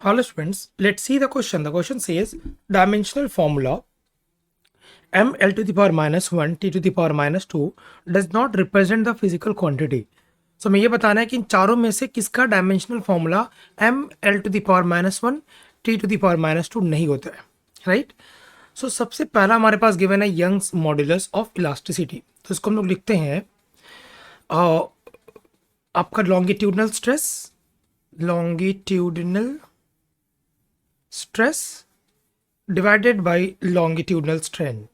Hello students, let's see the question. The question says dimensional formula ml to the power minus 1 t to the power minus 2 does not represent the physical quantity. So मैं ये बताना है कि इन चारों में से किसका dimensional formula ml to the power minus 1 t to the power minus 2 नहीं होता है, राइट? सो सबसे पहला हमारे पास गिवन है यंग्स मॉड्यूलस ऑफ इलास्टिसिटी. तो इसको हम लोग लिखते हैं आपका longitudinal stress divided by longitudinal strain.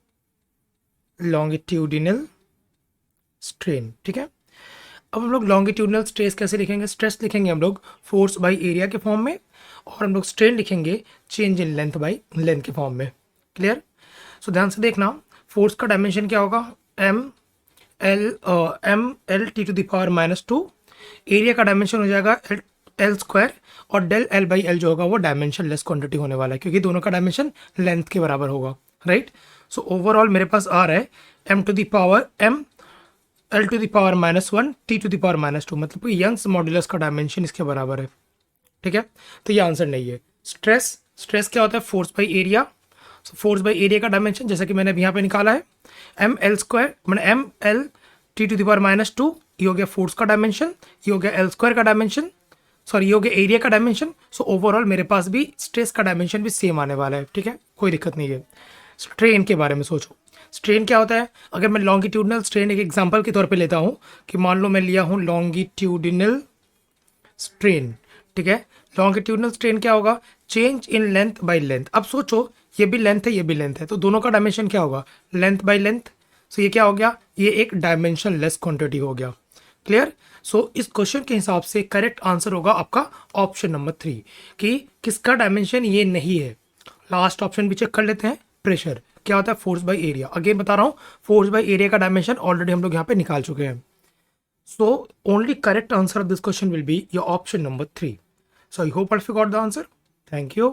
ठीक है, अब हम लोग लॉन्गिट्यूडनल स्ट्रेस कैसे लिखेंगे? स्ट्रेस लिखेंगे हम लोग फोर्स बाय एरिया के फॉर्म में, और हम लोग स्ट्रेन लिखेंगे change in length by length के फॉर्म में. क्लियर? सो ध्यान से देखना, फोर्स का डायमेंशन क्या होगा? M L T to the power minus 2. Area का डायमेंशन हो जाएगा एल स्क्वायर, और डेल एल बाई एल जो होगा वो डायमेंशन लेस क्वांटिटी होने वाला है, क्योंकि दोनों का डायमेंशन लेंथ के बराबर होगा, राइट? सो ओवरऑल मेरे पास आ रहा है M to the power M L to the power minus 1 T to the power minus 2, मतलब कि यंग्स मॉड्यूलस का डायमेंशन इसके बराबर है. ठीक है, तो ये आंसर नहीं है. स्ट्रेस क्या होता है? Force by area. So force by area का डायमेंशन जैसा कि मैंने अभी यहाँ पे निकाला है एम एल स्क्वायर, मैंने M L T to the power minus 2, ये हो गया फोर्स का डायमेंशन, ये हो गया एल स्क्वायर का डायमेंशन, सॉरी ये हो गया एरिया का डायमेंशन. सो ओवरऑल मेरे पास भी स्ट्रेस का डायमेंशन भी सेम आने वाला है. ठीक है, कोई दिक्कत नहीं है. स्ट्रेन के बारे में सोचो, स्ट्रेन क्या होता है? अगर मैं लॉन्गिट्यूडनल स्ट्रेन एक एग्जांपल के तौर पे लेता हूँ कि मान लो मैं लिया हूँ लॉन्गिट्यूडनल स्ट्रेन. ठीक है, लॉन्गिट्यूडनल स्ट्रेन क्या होगा? Change in length by length. अब सोचो, ये भी लेंथ है, ये भी लेंथ है, तो दोनों का डायमेंशन क्या होगा? Length by length. सो ये क्या हो गया? ये एक डायमेंशन लेस क्वांटिटी हो गया. क्लियर? सो इस क्वेश्चन के हिसाब से करेक्ट आंसर होगा आपका ऑप्शन नंबर 3, कि किसका डायमेंशन ये नहीं है. लास्ट ऑप्शन भी चेक कर लेते हैं. प्रेशर क्या होता है? Force by area. अगेन बता रहा हूँ, फोर्स बाय एरिया का डायमेंशन ऑलरेडी हम लोग यहाँ पे निकाल चुके हैं. So only correct answer of this question will be your option number 3. So I hope you got the answer. Thank you.